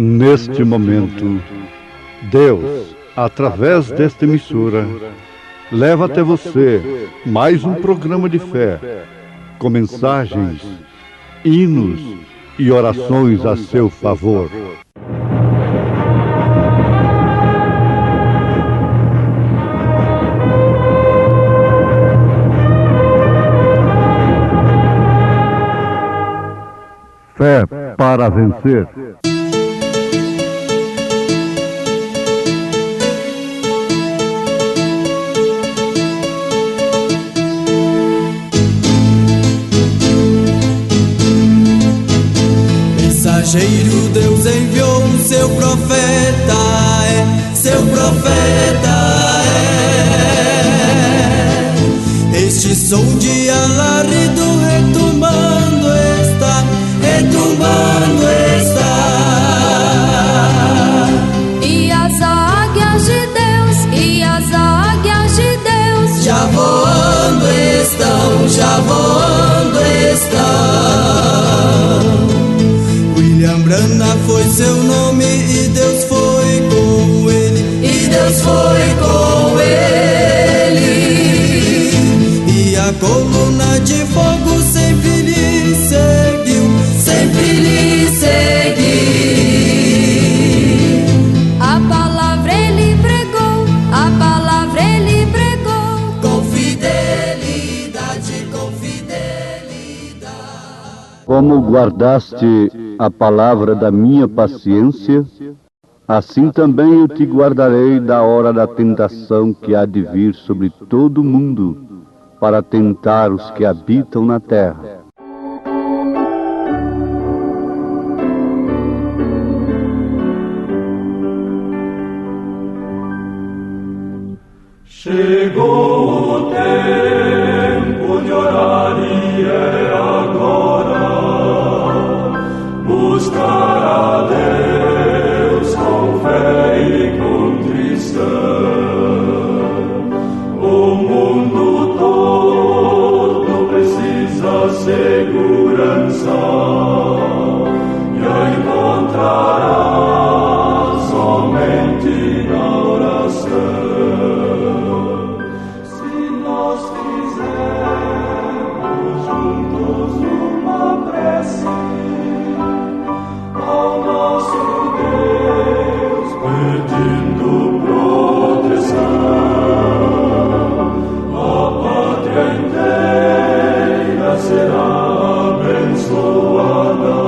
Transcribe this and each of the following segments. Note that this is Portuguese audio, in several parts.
Neste momento, Deus, através desta emissora, leva até você mais um programa de fé, com mensagens, hinos e orações a seu favor. Fé para vencer. Mensageiro, Deus enviou o seu profeta, seu profeta Este som de alarido retumbando está, E as águias de Deus, já voando estão. William Branham foi seu nome e Deus foi com ele, E a coluna de fogo sempre lhe seguiu, A palavra ele pregou, com fidelidade. Como guardaste a palavra da minha paciência, assim também eu te guardarei da hora da tentação que há de vir sobre todo o mundo, para tentar os que habitam na terra. Chegou o tempo de orar e é agora. Buscar a Deus com fé e contrição. O mundo todo precisa segurança e a encontrará somente na oração. Se nós fizermos juntos uma prece ao nosso Deus, pedindo proteção, a pátria inteira será abençoada,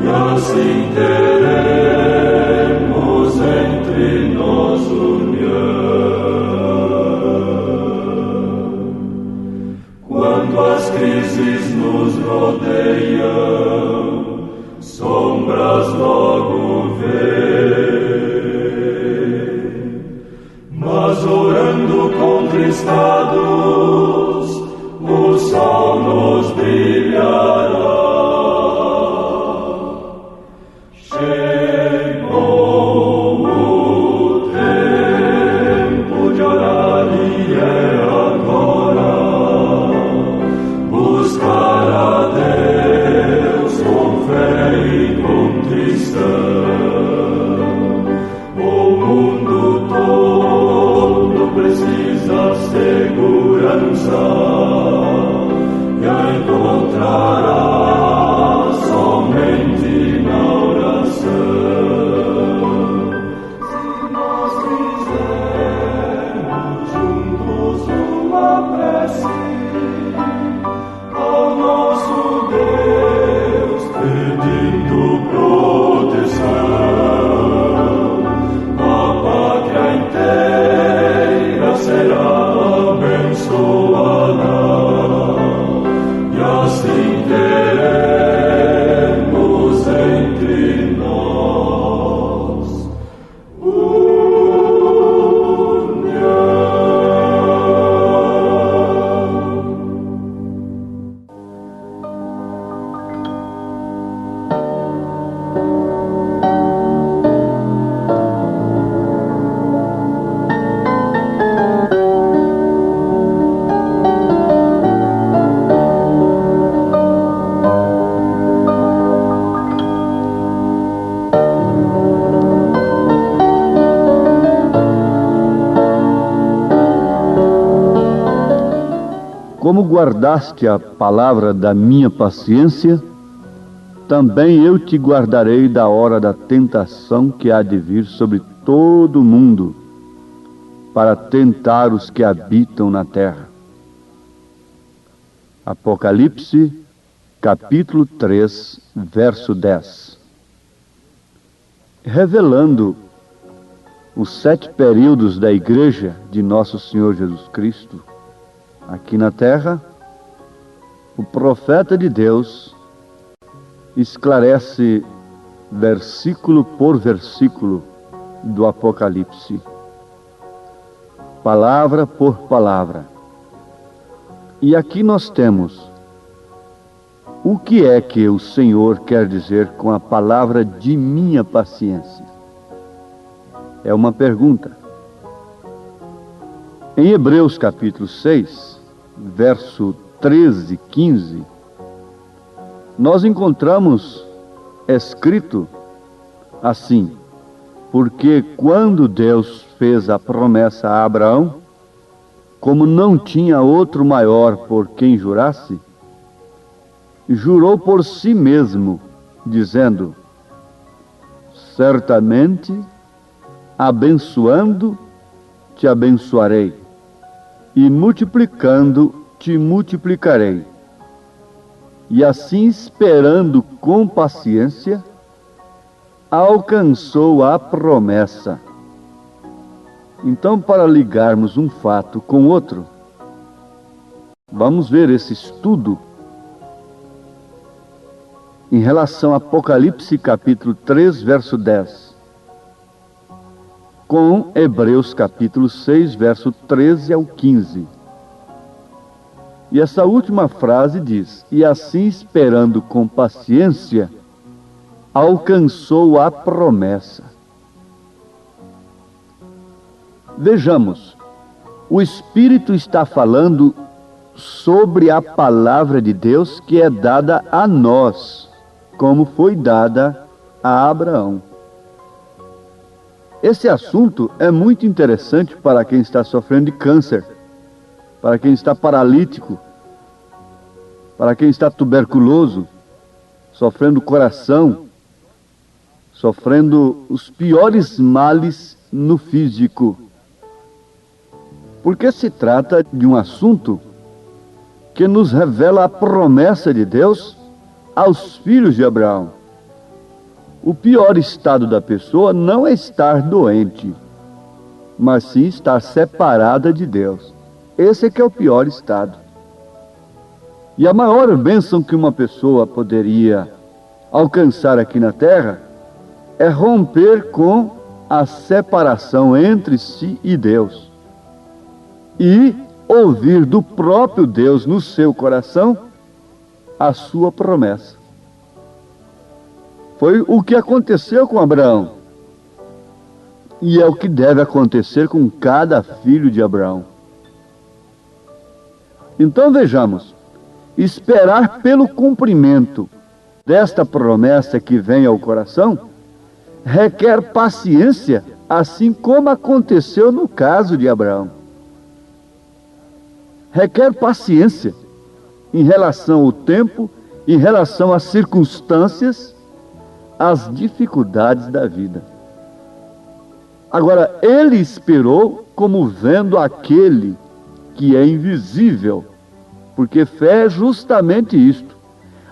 e assim teremos entre nós união. Quando as crises nos rodeiam, sombras logo vêm, mas orando contristados, o sol nos brilhará. Chegou o tempo de orar e é agora. Buscar a Deus com fé e contrição. O mundo todo precisa segurança Como guardaste a palavra da minha paciência, também eu te guardarei da hora da tentação que há de vir sobre todo o mundo, para tentar os que habitam na terra. Apocalipse, capítulo 3, verso 10. Revelando os 7 períodos da Igreja de Nosso Senhor Jesus Cristo, aqui na terra, o profeta de Deus esclarece versículo por versículo do Apocalipse, palavra por palavra. E aqui nós temos o que é que o Senhor quer dizer com a palavra de minha paciência. É uma pergunta. Em Hebreus capítulo 6, verso 13 e 15, nós encontramos escrito assim: porque quando Deus fez a promessa a Abraão, como não tinha outro maior por quem jurasse, jurou por si mesmo, dizendo: certamente, abençoando, te abençoarei, e multiplicando, te multiplicarei. E assim, esperando com paciência, alcançou a promessa. Então, para ligarmos um fato com outro, vamos ver esse estudo em relação a Apocalipse capítulo 3, verso 10, com Hebreus capítulo 6, verso 13 ao 15. E essa última frase diz: e assim, esperando com paciência, alcançou a promessa. Vejamos, o Espírito está falando sobre a palavra de Deus que é dada a nós, como foi dada a Abraão. Esse assunto é muito interessante para quem está sofrendo de câncer, para quem está paralítico, para quem está tuberculoso, sofrendo coração, sofrendo os piores males no físico. Porque se trata de um assunto que nos revela a promessa de Deus aos filhos de Abraão. O pior estado da pessoa não é estar doente, mas sim estar separada de Deus. Esse é que é o pior estado. E a maior bênção que uma pessoa poderia alcançar aqui na terra é romper com a separação entre si e Deus e ouvir do próprio Deus no seu coração a sua promessa. Foi o que aconteceu com Abraão. E é o que deve acontecer com cada filho de Abraão. Então vejamos, esperar pelo cumprimento desta promessa que vem ao coração requer paciência, assim como aconteceu no caso de Abraão. Requer paciência em relação ao tempo, em relação às circunstâncias, às dificuldades da vida. Agora, ele esperou como vendo aquele que é invisível, porque fé é justamente isto.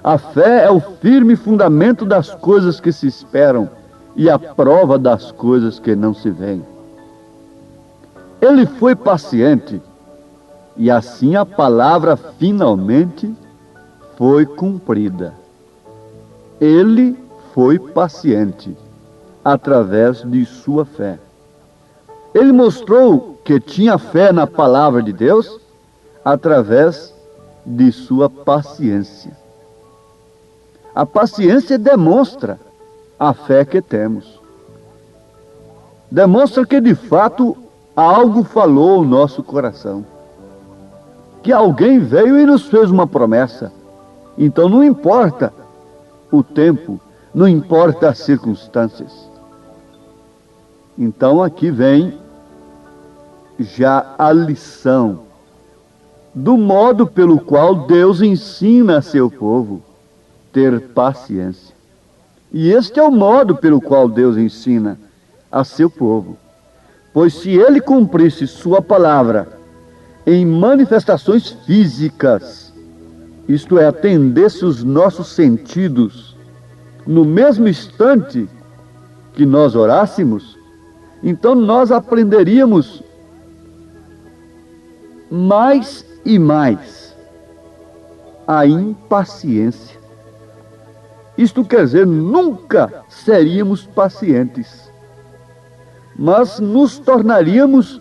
A fé é o firme fundamento das coisas que se esperam e a prova das coisas que não se veem. Ele foi paciente e assim a palavra finalmente foi cumprida. Ele foi paciente através de sua fé. Ele mostrou que tinha fé na palavra de Deus através de sua paciência. A paciência demonstra a fé que temos. Demonstra que de fato algo falou ao nosso coração. Que alguém veio e nos fez uma promessa. Então não importa o tempo, não importa as circunstâncias. Então aqui vem já a lição do modo pelo qual Deus ensina a seu povo ter paciência. E este é o modo pelo qual Deus ensina a seu povo. Pois se ele cumprisse sua palavra em manifestações físicas, isto é, atendesse os nossos sentidos no mesmo instante que nós orássemos, então nós aprenderíamos mais e mais a impaciência. Isto quer dizer, nunca seríamos pacientes, mas nos tornaríamos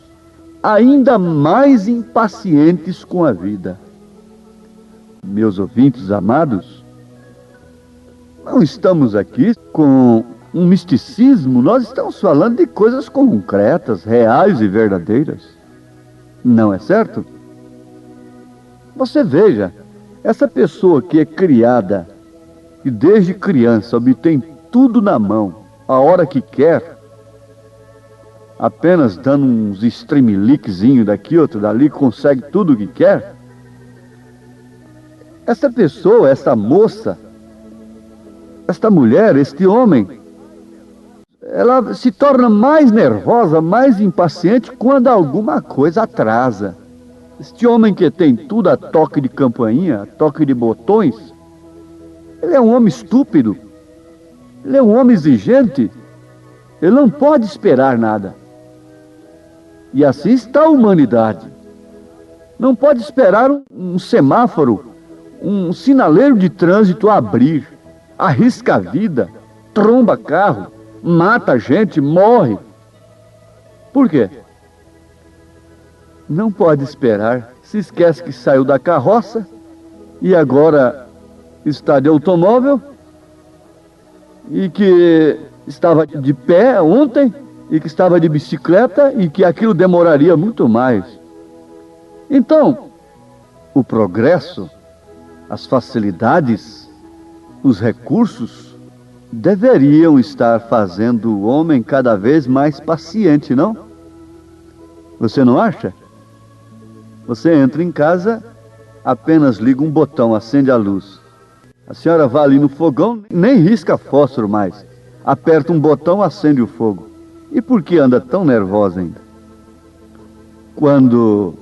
ainda mais impacientes com a vida. Meus ouvintes amados, não estamos aqui com um misticismo, nós estamos falando de coisas concretas, reais e verdadeiras. Não é certo? Você veja, essa pessoa que é criada e desde criança obtém tudo na mão, a hora que quer, apenas dando uns streamlinkzinhos daqui, outro dali, consegue tudo o que quer. Essa pessoa, essa moça, esta mulher, este homem, ela se torna mais nervosa, mais impaciente quando alguma coisa atrasa. Este homem que tem tudo a toque de campainha, a toque de botões, ele é um homem estúpido, ele é um homem exigente, ele não pode esperar nada. E assim está a humanidade. Não pode esperar um semáforo, um sinaleiro de trânsito abrir, arrisca a vida, tromba carro, mata gente, morre. Por quê? Não pode esperar, se esquece que saiu da carroça e agora está de automóvel e que estava de pé ontem e que estava de bicicleta e que aquilo demoraria muito mais. Então, o progresso, as facilidades, os recursos deveriam estar fazendo o homem cada vez mais paciente, não? Você não acha? Você entra em casa, apenas liga um botão, acende a luz. A senhora vai ali no fogão, nem risca fósforo mais. Aperta um botão, acende o fogo. E por que anda tão nervosa ainda? Quando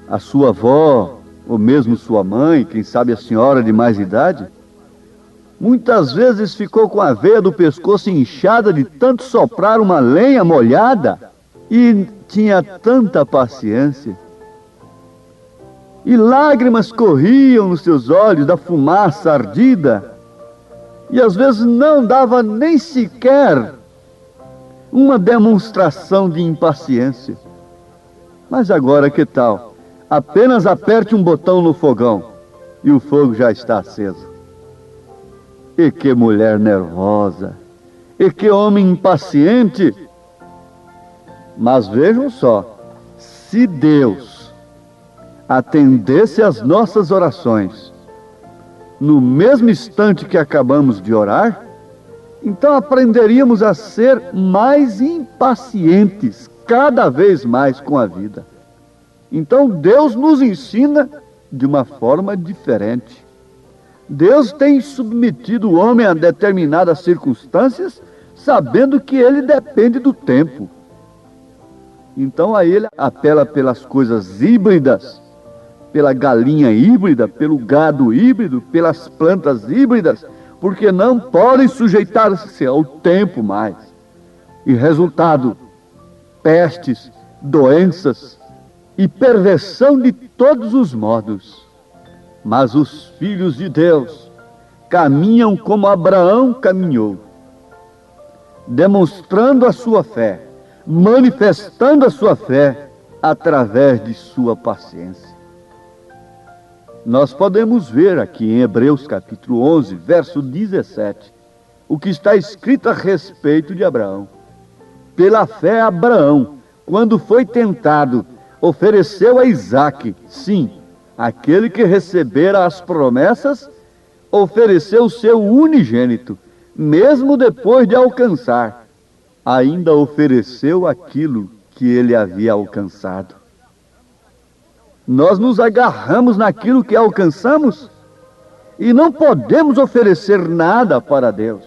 a sua avó, ou mesmo sua mãe, quem sabe a senhora de mais idade, muitas vezes ficou com a veia do pescoço inchada de tanto soprar uma lenha molhada e tinha tanta paciência. E lágrimas corriam nos seus olhos da fumaça ardida e às vezes não dava nem sequer uma demonstração de impaciência. Mas agora que tal? Apenas aperte um botão no fogão e o fogo já está aceso. E que mulher nervosa! E que homem impaciente! Mas vejam só, se Deus atendesse às nossas orações no mesmo instante que acabamos de orar, então aprenderíamos a ser mais impacientes, cada vez mais com a vida. Então Deus nos ensina de uma forma diferente. Deus tem submetido o homem a determinadas circunstâncias, sabendo que ele depende do tempo. Então aí ele apela pelas coisas híbridas, pela galinha híbrida, pelo gado híbrido, pelas plantas híbridas, porque não podem sujeitar-se ao tempo mais. E resultado, pestes, doenças e perversão de todos os modos. Mas os filhos de Deus caminham como Abraão caminhou, demonstrando a sua fé, manifestando a sua fé através de sua paciência. Nós podemos ver aqui em Hebreus capítulo 11, verso 17, o que está escrito a respeito de Abraão. Pela fé, Abraão, quando foi tentado, ofereceu a Isaque, sim, aquele que recebera as promessas, ofereceu o seu unigênito, mesmo depois de alcançar, ainda ofereceu aquilo que ele havia alcançado. Nós nos agarramos naquilo que alcançamos e não podemos oferecer nada para Deus,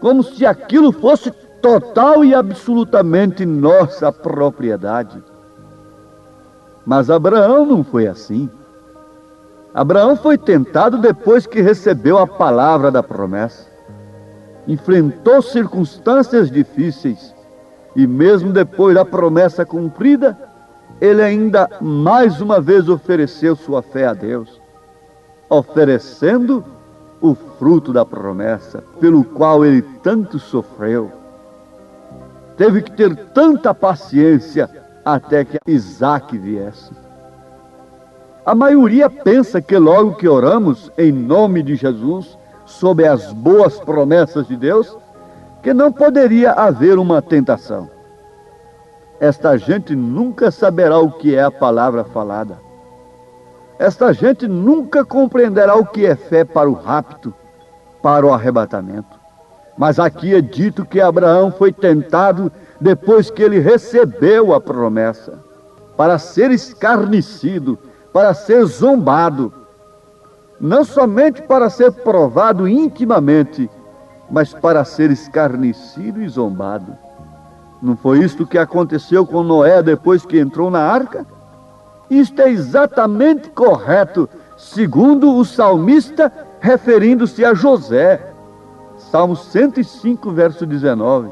como se aquilo fosse total e absolutamente nossa propriedade. Mas Abraão não foi assim. Abraão foi tentado depois que recebeu a palavra da promessa. Enfrentou circunstâncias difíceis e mesmo depois da promessa cumprida, ele ainda mais uma vez ofereceu sua fé a Deus, oferecendo o fruto da promessa, pelo qual ele tanto sofreu. Teve que ter tanta paciência até que Isaque viesse. A maioria pensa que logo que oramos em nome de Jesus, sob as boas promessas de Deus, que não poderia haver uma tentação. Esta gente nunca saberá o que é a palavra falada. Esta gente nunca compreenderá o que é fé para o rapto, para o arrebatamento. Mas aqui é dito que Abraão foi tentado depois que ele recebeu a promessa, para ser escarnecido, para ser zombado, não somente para ser provado intimamente, mas para ser escarnecido e zombado. Não foi isto que aconteceu com Noé depois que entrou na arca? Isto é exatamente correto, segundo o salmista, referindo-se a José. Salmo 105, verso 19.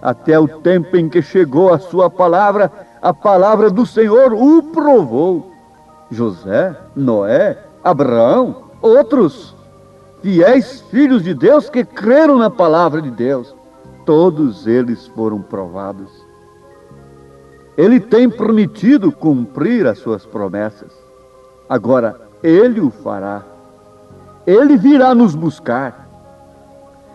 Até o tempo em que chegou a sua palavra, a palavra do Senhor o provou. José, Noé, Abraão, outros fiéis filhos de Deus que creram na palavra de Deus, todos eles foram provados. Ele tem prometido cumprir as suas promessas. Agora, Ele o fará. Ele virá nos buscar.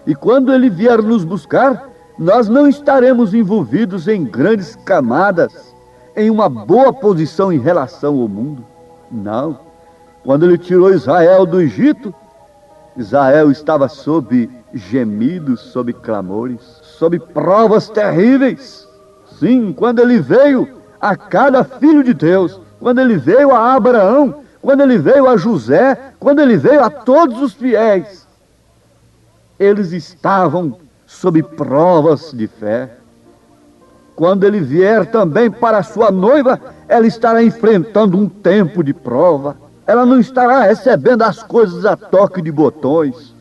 E quando Ele vier nos buscar, nós não estaremos envolvidos em grandes camadas, em uma boa posição em relação ao mundo. Não. Quando Ele tirou Israel do Egito, Israel estava sob gemidos, sob clamores, sob provas terríveis. Sim, quando Ele veio a cada filho de Deus, quando Ele veio a Abraão, quando Ele veio a José, quando Ele veio a todos os fiéis, eles estavam sob provas de fé. Quando Ele vier também para a sua noiva, ela estará enfrentando um tempo de prova. Ela não estará recebendo as coisas a toque de botões.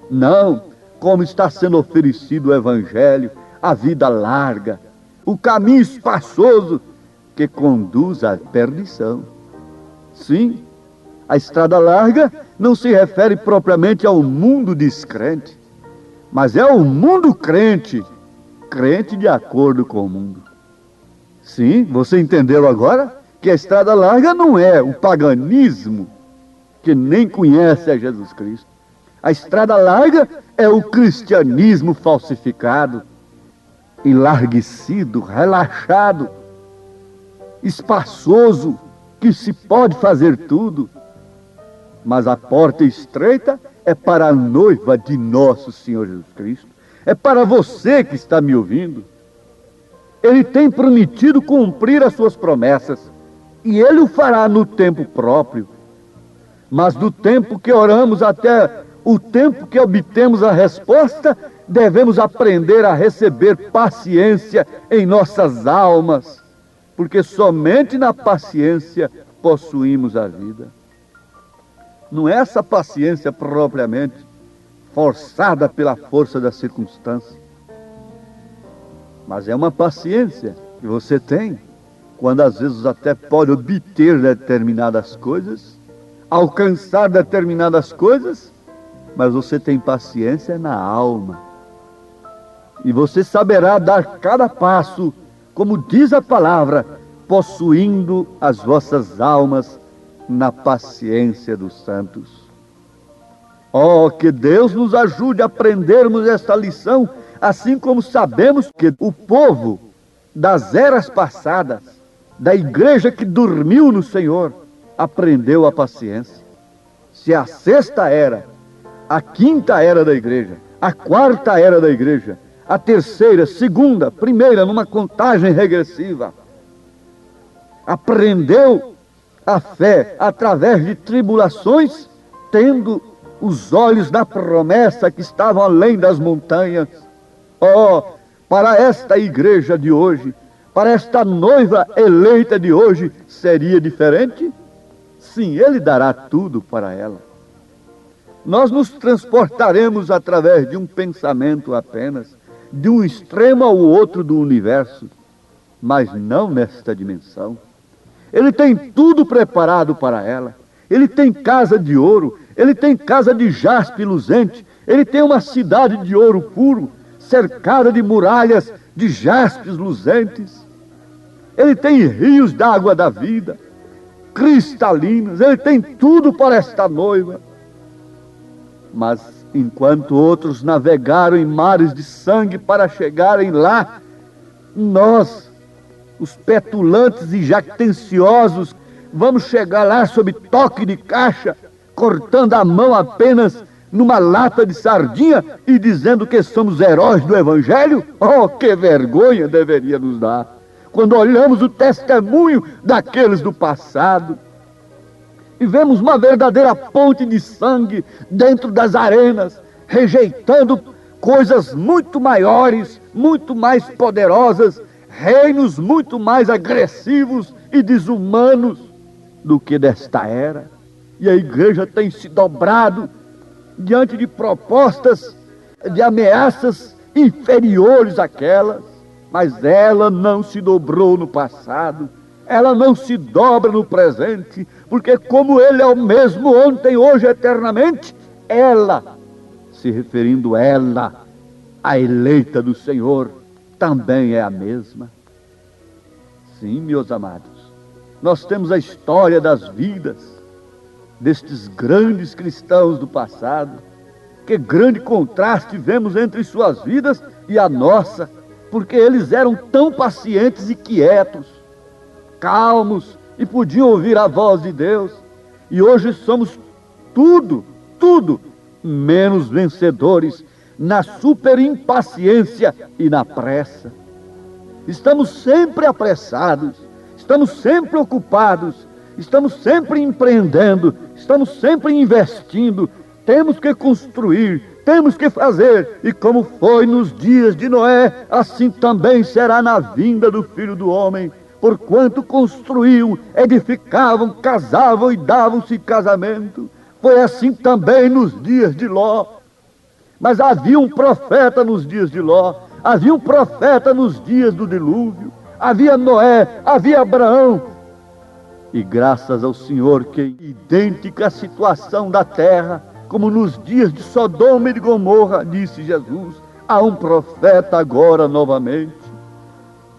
Não, como está sendo oferecido o Evangelho, a vida larga, o caminho espaçoso que conduz à perdição. Sim, a estrada larga não se refere propriamente ao mundo descrente, mas é o mundo crente, crente de acordo com o mundo. Sim, você entendeu agora que a estrada larga não é o paganismo, que nem conhece a Jesus Cristo. A estrada larga é o cristianismo falsificado, enlarguecido, relaxado, espaçoso, que se pode fazer tudo. Mas a porta estreita é para a noiva de nosso Senhor Jesus Cristo. É para você que está me ouvindo. Ele tem prometido cumprir as suas promessas, e Ele o fará no tempo próprio. Mas do tempo que oramos até o tempo que obtemos a resposta, devemos aprender a receber paciência em nossas almas, porque somente na paciência possuímos a vida. Não é essa paciência propriamente forçada pela força da circunstância, mas é uma paciência que você tem quando às vezes até pode obter determinadas coisas, alcançar determinadas coisas, mas você tem paciência na alma. E você saberá dar cada passo, como diz a palavra, possuindo as vossas almas na paciência dos santos. Oh, que Deus nos ajude a aprendermos esta lição, assim como sabemos que o povo das eras passadas, da igreja que dormiu no Senhor, aprendeu a paciência. Se a sexta era, a quinta era da igreja, a quarta era da igreja, a terceira, segunda, primeira, numa contagem regressiva, aprendeu a fé através de tribulações, tendo os olhos na promessa que estavam além das montanhas. Oh, para esta igreja de hoje, para esta noiva eleita de hoje, seria diferente? Sim, Ele dará tudo para ela. Nós nos transportaremos através de um pensamento apenas, de um extremo ao outro do universo, mas não nesta dimensão. Ele tem tudo preparado para ela. Ele tem casa de ouro, ele tem casa de jaspe luzente, ele tem uma cidade de ouro puro, cercada de muralhas de jaspes luzentes. Ele tem rios d'água da vida, cristalinos, ele tem tudo para esta noiva. Mas enquanto outros navegaram em mares de sangue para chegarem lá, nós, os petulantes e jactanciosos, vamos chegar lá sob toque de caixa, cortando a mão apenas numa lata de sardinha e dizendo que somos heróis do Evangelho? Oh, que vergonha deveria nos dar quando olhamos o testemunho daqueles do passado e vemos uma verdadeira ponte de sangue dentro das arenas, rejeitando coisas muito maiores, muito mais poderosas, reinos muito mais agressivos e desumanos do que desta era. E a igreja tem se dobrado diante de propostas, de ameaças inferiores àquelas, mas ela não se dobrou no passado, ela não se dobra no presente, porque como Ele é o mesmo ontem, hoje, eternamente, ela, se referindo a ela, a eleita do Senhor, também é a mesma. Sim, meus amados, nós temos a história das vidas destes grandes cristãos do passado. Que grande contraste vemos entre suas vidas e a nossa, porque eles eram tão pacientes e quietos, calmos, e podiam ouvir a voz de Deus. E hoje somos tudo menos vencedores na super impaciência e na pressa. Estamos sempre apressados, estamos sempre ocupados, estamos sempre empreendendo, estamos sempre investindo. Temos que construir, temos que fazer, e como foi nos dias de Noé, assim também será na vinda do Filho do Homem. Porquanto construíam, edificavam, casavam e davam-se casamento. Foi assim também nos dias de Ló. Mas havia um profeta nos dias de Ló, havia um profeta nos dias do dilúvio, havia Noé, havia Abraão. E graças ao Senhor que idêntica a situação da terra, como nos dias de Sodoma e de Gomorra, disse Jesus, há um profeta agora novamente.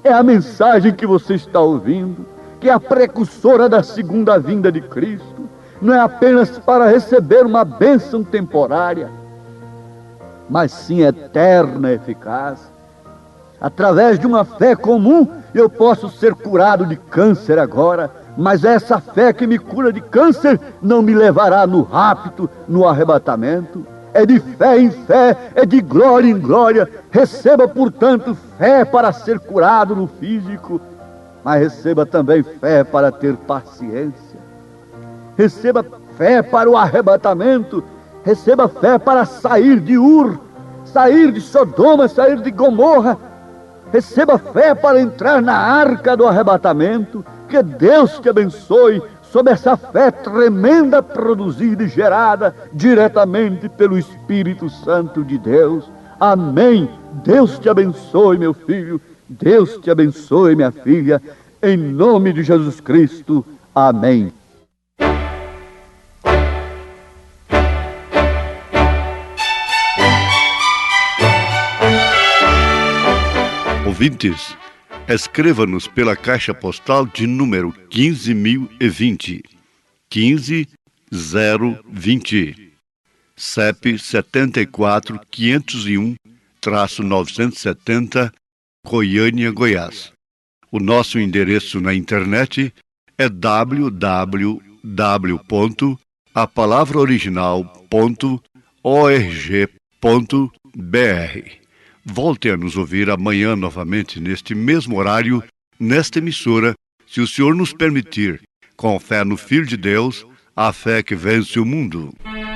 É a mensagem que você está ouvindo, que é a precursora da segunda vinda de Cristo. Não é apenas para receber uma bênção temporária, mas sim eterna e eficaz. Através de uma fé comum, eu posso ser curado de câncer agora, mas essa fé que me cura de câncer não me levará no rapto, no arrebatamento. É de fé em fé, é de glória em glória. Receba, portanto, fé para ser curado no físico, mas receba também fé para ter paciência. Receba fé para o arrebatamento, receba fé para sair de Ur, sair de Sodoma, sair de Gomorra. Receba fé para entrar na arca do arrebatamento. Que Deus te abençoe sob essa fé tremenda produzida e gerada diretamente pelo Espírito Santo de Deus. Amém. Deus te abençoe, meu filho. Deus te abençoe, minha filha. Em nome de Jesus Cristo. Amém. Ouvintes, escreva-nos pela caixa postal de número 15.020, 15020, CEP 74.501-970, Goiânia, Goiás. O nosso endereço na internet é www.apalavraoriginal.org.br. Volte a nos ouvir amanhã novamente neste mesmo horário, nesta emissora, se o Senhor nos permitir. Com fé no Filho de Deus, a fé que vence o mundo.